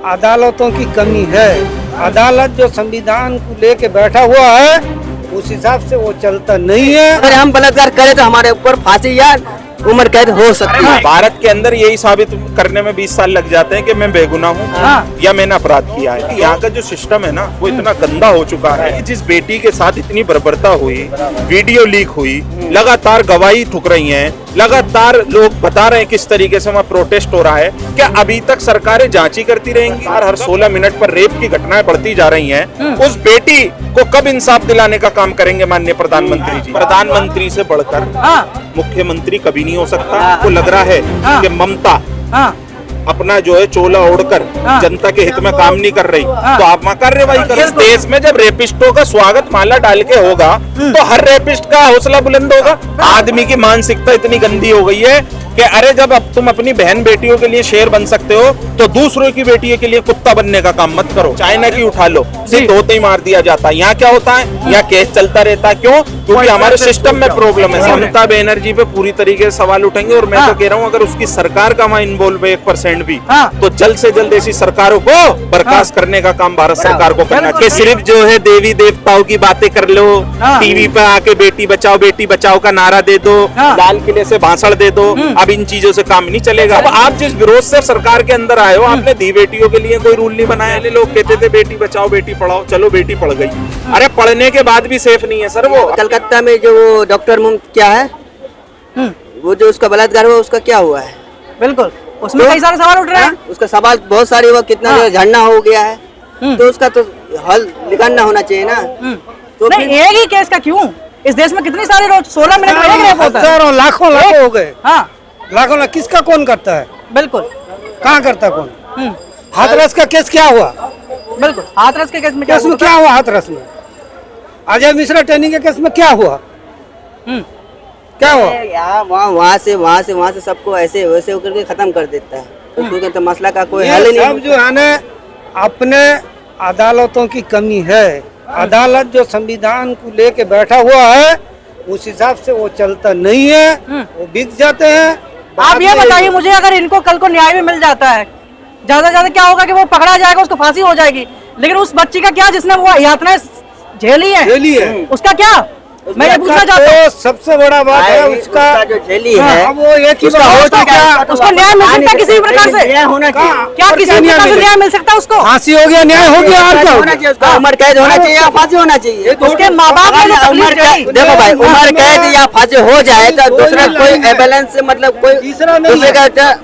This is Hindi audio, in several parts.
अदालतों की कमी है। अदालत जो संविधान को लेके बैठा हुआ है उस हिसाब से वो चलता नहीं है। अगर हम बलात्कार करें तो हमारे ऊपर फांसी या उम्र कैद हो सकती है। भारत के अंदर यही साबित करने में 20 साल लग जाते हैं कि मैं बेगुनाह हूँ या मैंने अपराध किया है। यहाँ का जो सिस्टम है ना वो इतना गंदा हो चुका है। जिस बेटी के साथ इतनी बर्बरता हुई, वीडियो लीक हुई, लगातार गवाही ठुक रही हैं, लगातार लोग बता रहे हैं किस तरीके से वहाँ प्रोटेस्ट हो रहा है। क्या अभी तक सरकारें जांच ही करती रहेंगी? हर 16 मिनट पर रेप की घटनाएं बढ़ती जा रही हैं। उस बेटी को कब इंसाफ दिलाने का काम करेंगे माननीय प्रधानमंत्री जी? प्रधानमंत्री से बढ़कर मुख्यमंत्री कभी नहीं हो सकता। आपको लग रहा है कि ममता अपना जो है चोला ओढ़कर जनता के हित में काम नहीं कर रही, तो आप वहाँ कार्रवाई करें। इस देश में जब रेपिस्टों का स्वागत माला डाल के होगा तो हर रेपिस्ट का हौसला बुलंद होगा। आदमी की मानसिकता इतनी गंदी हो गई है कि अरे जब अब तुम अपनी बहन बेटियों के लिए शेर बन सकते हो तो दूसरों की बेटियों के लिए कुत्ता बनने का काम मत करो। चाइना की उठा लो, सिर्फ होते ही मार दिया जाता है। यहाँ क्या होता है? यहाँ केस चलता रहता है। क्यों? क्योंकि हमारे सिस्टम में प्रॉब्लम है। ममता बनर्जी पे पूरी तरीके से सवाल उठेंगे और मैं तो कह रहा हूँ अगर उसकी सरकार का वहाँ इन्वॉल्व है 1% भी, तो जल्द से जल्द ऐसी सरकारों को बर्खास्त करने का काम भारत सरकार को करना चाहिए। सिर्फ जो है देवी देवताओं की बातें कर लो, टीवी पे आके बेटी बचाओ का नारा दे दो, लाल किले से भाषण दे दो, अब इन चीजों से काम नहीं चलेगा। अब आप जिस विरोध से सरकार के अंदर आए हो, आपने दी बेटियों के लिए कोई रूल नहीं बनाया। लोग कहते थे बेटी बचाओ बेटी पढ़ाओ, चलो बेटी पढ़ गई, अरे पढ़ने के बाद भी सेफ नहीं है सर। वो कलकत्ता में जो डॉक्टर क्या है वो जो उसका बलात्कार हुआ उसका क्या हुआ है? बिल्कुल उसमें कई सारे सवाल उठ रहे हैं। उसका सवाल बहुत सारे हुआ, कितना झरना हो गया है, तो उसका तो हल निकालना होना चाहिए ना। तो नहीं एक ही केस का क्यों? इस देश में कितनी सारी रोज 16 मिनट में एक रेप होता है। हजारों लाखों हो गए। हाँ लाखों किसका कौन करता है? बिल्कुल कहाँ करता कौन? हाथरस का केस क्या हुआ? बिल्कुल हाथरस के केस में क्या हुआ? हाथरस में अजय मिश्रा ट्रेनिंग के केस में क्या हुआ? क्या हुआ? वहाँ से सबको ऐसे वैसे होकर के खत्म कर देता है। तो क्योंकि तो मसला का कोई हल नहीं। सब जो है ना अपने अदालतों की कमी है। अदालत जो संविधान को लेके बैठा हुआ है उस हिसाब से वो चलता नहीं है, वो बिक जाते हैं। आप ये बताइए मुझे, अगर इनको कल को न्याय भी मिल जाता है, ज्यादा ज्यादा क्या होगा कि वो पकड़ा जाएगा, उसको फांसी हो जाएगी, लेकिन उस बच्ची का क्या जिसने वो यातनाएं झेली है उसका क्या? मैं ये पूछना चाहता हूँ। सबसे बड़ा बात है उसका जो झेली है वो एक ही बात, उसको न्याय मिल सकता है किसी प्रकार से? क्या किसी प्रकार से न्याय मिल सकता है उसको? फांसी हो गया, न्याय हो गया, और क्या होना चाहिए? उसका उम्र कैद होना चाहिए या फांसी होना चाहिए? उसके माँ बाप देखो भाई, उम्र कैद या फांसी हो जाए तो दूसरा कोई एम्बुलेंस से मतलब कोई दूसरे का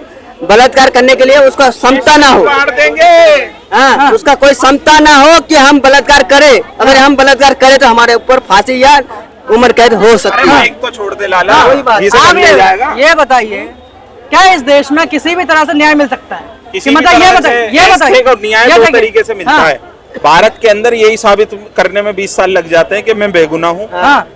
बलात्कार करने के लिए उसका क्षमता ना हो। हाँ, उसका कोई क्षमता ना हो कि हम बलात्कार करें। अगर हम बलात्कार करें तो हमारे ऊपर फांसी या उम्र कैद हो सकती है। तो छोड़ दे लाला, आप ये बताइए क्या इस देश में किसी भी तरह से न्याय मिल सकता है? मतलब ये बताइए न्याय दो तरीके से मिलता है। भारत के अंदर यही साबित करने में 20 साल लग जाते हैं कि मैं बेगुनाह हूँ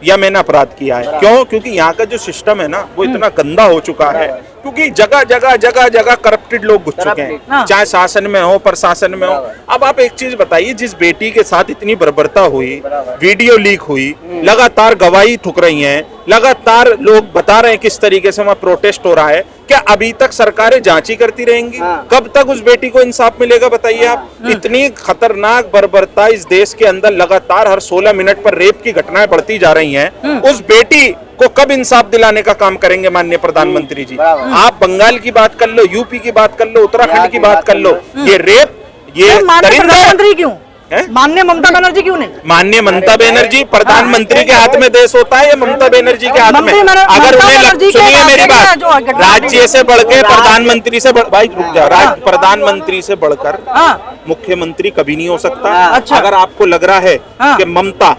या मैंने अपराध किया है। क्यों? क्योंकि यहाँ का जो सिस्टम है ना वो इतना गंदा हो चुका है। क्योंकि जगह जगह करप्टेड लोग घुस चुके हैं, चाहे शासन में हो प्रशासन में हो। अब आप एक चीज बताइए, जिस बेटी के साथ इतनी बर्बरता हुई, वीडियो लीक हुई, लगातार गवाही ठुक रही हैं, लगातार लोग बता रहे हैं किस तरीके से वहाँ प्रोटेस्ट हो रहा है। क्या अभी तक सरकारें जांच ही करती रहेंगी? कब तक उस बेटी को इंसाफ मिलेगा बताइए आप? इतनी खतरनाक बर्बरता इस देश के अंदर लगातार हर 16 मिनट पर रेप की घटनाएं बढ़ती जा रही हैं। उस बेटी को कब इंसाफ दिलाने का काम करेंगे माननीय प्रधानमंत्री जी? आप बंगाल की बात कर लो, यूपी की बात कर लो, उत्तराखंड की बात कर लो, ये रेप, ये प्रधानमंत्री क्यों? माननीय ममता बनर्जी क्यों नहीं? माननीय ममता बनर्जी प्रधानमंत्री के हाथ में देश होता है या ममता बनर्जी के हाथ में? अगर उन्हें सुनिए मेरी बात, राज्य से बढ़ के प्रधानमंत्री से भाई रुक जाओ, प्रधानमंत्री से बढ़कर मुख्यमंत्री कभी नहीं हो सकता। अगर आपको लग रहा है कि ममता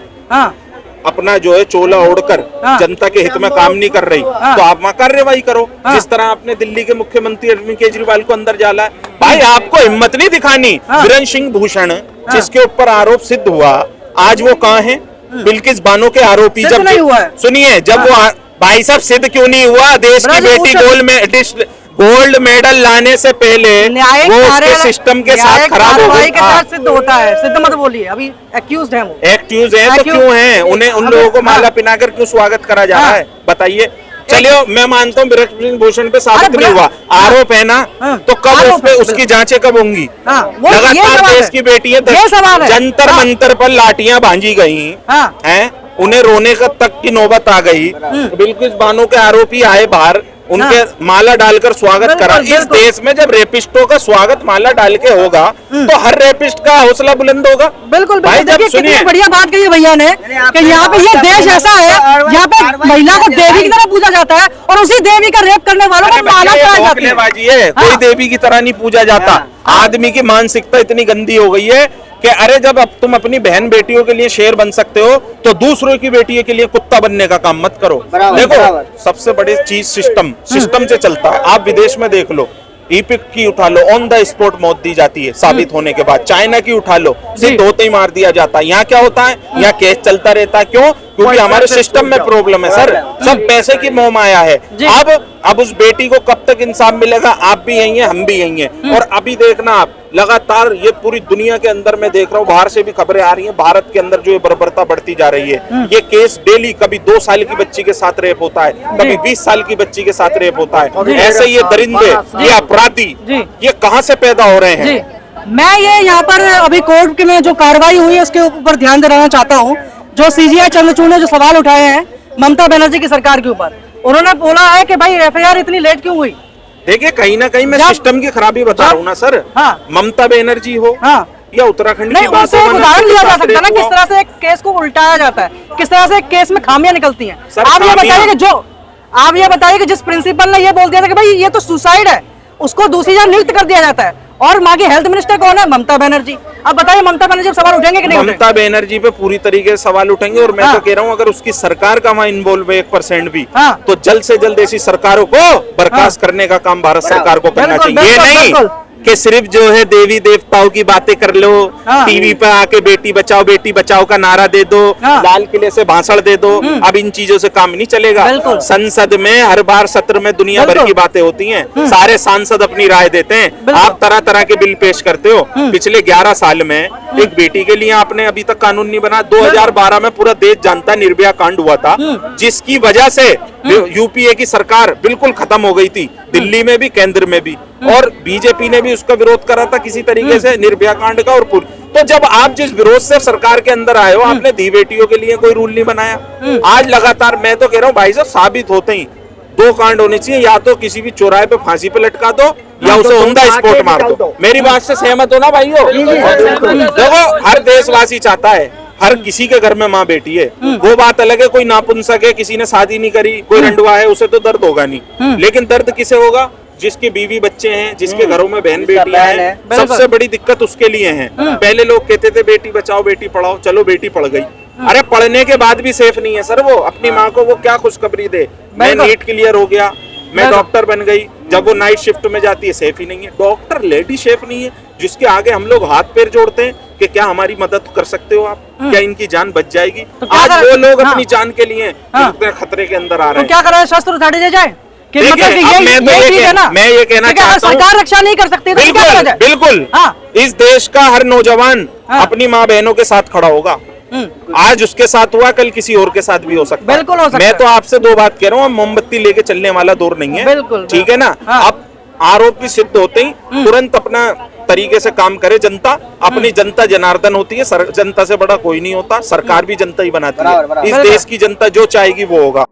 अपना जो है चोला ओढ़कर जनता के हित में काम नहीं कर रही, तो आप वहाँ कार्रवाई करो। जिस तरह आपने दिल्ली के मुख्यमंत्री अरविंद केजरीवाल को अंदर डाला है। भाई आपको हिम्मत नहीं दिखानी। वीरेंद्र सिंह भूषण जिसके ऊपर आरोप सिद्ध हुआ, आज वो कहाँ है? बिल्किस बानो के आरोपी जब सुनिए, जब वो भाई साहब सिद्ध क्यों नहीं हुआ? देश की बेटी गोल्ड मेडल लाने से पहले वो उसके सिस्टम के साथ खराब हो गई। सिद्ध होता है, सिद्ध मत बोलिए, अभी एक्यूज्ड है वो। एक्यूज है तो क्यों है? उन्हें उन लोगों को माला पिनाकर क्यों स्वागत करा जा रहा है बताइए? चलिए मैं मानता हूँ ब्रजभूषण भूषण पे साबित नहीं हुआ, आरोप है ना, तो कब आरोप उस पे है, उसकी जांचें कब होंगी? वो ये लगातार सवाल देश है। की बेटी है, ये सवाल है। जंतर मंतर पर लाठियां भांजी गई हैं, उन्हें रोने का तक की नौबत आ गई। बिल्कुल बानों के आरोपी आए बाहर, उनके माला डालकर स्वागत करा। इस देश में जब रेपिस्टों का स्वागत माला डाल के होगा तो हर रेपिस्ट का हौसला बुलंद होगा। बिल्कुल भाई जब देखिए, सुनिए, कितनी बढ़िया बात कही है भैया ने कि यहाँ पे ये देश ऐसा है, यहाँ पे महिला को देवी की तरह पूजा जाता है और उसी देवी का रेप करने वालों को माला चढ़ाई जाती है। बाजी है, कोई देवी की तरह नहीं पूजा जाता। आदमी की मानसिकता इतनी गंदी हो गई है कि अरे जब अब तुम अपनी बहन बेटियों के लिए शेर बन सकते हो तो दूसरों की बेटियों के लिए कुत्ता बनने का काम मत करो। देखो सबसे बड़ी चीज सिस्टम से चलता है। आप विदेश में देख लो, ईपिक की उठा लो, ऑन द स्पॉट मौत दी जाती है साबित होने के बाद। चाइना की उठा लो, सिर्फ होते ही मार दिया जाता है। यहाँ क्या होता है, यहाँ केस चलता रहता है। क्यों? क्योंकि हमारे सिस्टम में प्रॉब्लम है सर, सब पैसे की मोह माया है। अब उस बेटी को कब तक इंसाफ मिलेगा? आप भी यही हैं, हम भी यही हैं। और अभी देखना आप, लगातार ये पूरी दुनिया के अंदर मैं देख रहा हूँ, बाहर से भी खबरें आ रही हैं, भारत के अंदर जो ये बर्बरता बढ़ती जा रही है। ये केस डेली, कभी 2 साल की बच्ची के साथ रेप होता है, कभी 20 साल की बच्ची के साथ रेप होता है। ऐसे ये दरिंदे, ये अपराधी, ये कहाँ से पैदा हो रहे हैं? मैं ये यहाँ पर अभी कोर्ट में जो कार्रवाई हुई है उसके ऊपर ध्यान दिलाना चाहता हूँ। जो सीजीआई चंद्रचूड़ ने जो सवाल उठाए हैं ममता बनर्जी की सरकार के ऊपर, उन्होंने बोला है कि भाई एफआईआर इतनी लेट क्यों हुई? देखिए कहीं ना कहीं मैं सिस्टम की खराबी बता रहा हूँ ना सर। ममता बनर्जी हो या उत्तराखंड की बात हो, उदाहरण लिया जा सकता है ना, किस तरह से एक केस को उल्टाया जाता है, किस तरह से एक केस में खामियां निकलती हैं। आप ये बताइए कि जिस प्रिंसिपल ने ये बोल दिया था कि भाई ये तो सुसाइड है, उसको दूसरी जगह नियुक्त कर दिया जाता है, और माँ की हेल्थ मिनिस्टर कौन है? ममता बनर्जी। अब बताइए ममता बनर्जी सवाल उठेंगे कि नहीं? ममता बनर्जी पे पूरी तरीके से सवाल उठेंगे। और मैं तो कह रहा हूँ अगर उसकी सरकार का वहाँ इन्वॉल्व है 1% भी, तो जल्द से जल्द ऐसी सरकारों को बर्खास्त करने का काम भारत सरकार को करना चाहिए। ये नहीं कि सिर्फ जो है देवी देवताओं की बातें कर लो, टीवी पे आके बेटी बचाओ का नारा दे दो, लाल किले से भाषण दे दो। अब इन चीजों से काम नहीं चलेगा। संसद में हर बार सत्र में दुनिया भर की बातें होती हैं, सारे सांसद अपनी राय देते हैं, आप तरह तरह के बिल पेश करते हो। पिछले 11 साल में एक बेटी के लिए आपने अभी तक कानून नहीं बना। 2012 में पूरा देश जानता है निर्भया कांड हुआ था, जिसकी वजह से यूपीए की सरकार बिल्कुल खत्म हो गई थी, दिल्ली में भी केंद्र में भी, और बीजेपी ने भी उसका विरोध करा था किसी तरीके से निर्भया कांड का। और तो जब आप जिस विरोध से सरकार के अंदर आए हो, आपने धी बेटियों के लिए कोई रूल नहीं बनाया। आज लगातार मैं तो कह रहा हूँ भाई साहब, साबित होते ही 2 कांड होने चाहिए, या तो किसी भी चौराहे पे फांसी पे लटका दो या उसे ऑन द स्पॉट मार दो। मेरी बात से सहमत हो ना भाइयों? देखो हर देशवासी चाहता है हर किसी के घर में माँ बेटी है, वो बात अलग है। कोई नापुंसक है, किसी ने शादी नहीं करी, कोई रंडवा है, उसे तो दर्द होगा नहीं। लेकिन दर्द किसे होगा? जिसके बीवी बच्चे हैं, जिसके घरों में बहन बेटियां हैं। सबसे बड़ी दिक्कत उसके लिए है। पहले लोग कहते थे बेटी बचाओ बेटी पढ़ाओ, चलो बेटी पढ़ गई, अरे पढ़ने के बाद भी सेफ नहीं है सर। वो अपनी माँ को वो क्या खुशखबरी दे, मैं नीट क्लियर हो गया, मैं डॉक्टर बन गई, जब वो नाइट शिफ्ट में जाती है सेफ ही नहीं है। डॉक्टर लेडी सेफ नहीं है, जिसके आगे हम लोग हाथ पैर जोड़ते हैं कि क्या हमारी मदद कर सकते हो आप, क्या इनकी जान बच जाएगी। आज वो लोग अपनी जान के लिए खतरे के अंदर आ रहे हैं। क्या करें, शस्त्र उठा दिए जाए? मैं ये कहना चाहता हूँ, सरकार रक्षा नहीं कर सकती तो क्या करा जाए? बिल्कुल इस देश का हर नौजवान अपनी माँ बहनों के साथ खड़ा होगा। आज उसके साथ हुआ, कल किसी और के साथ भी हो सकता है। बिल्कुल हो सकता है। मैं तो आपसे 2 बात कह रहा हूँ, मोमबत्ती लेके चलने वाला दौर नहीं है। बिल्कुल ठीक है ना? अब आरोप भी सिद्ध होते ही तुरंत अपना तरीके से काम करे जनता। अपनी जनता जनार्दन होती है, जनता से बड़ा कोई नहीं होता। सरकार भी जनता ही बनाती है। इस देश की जनता जो चाहेगी वो होगा।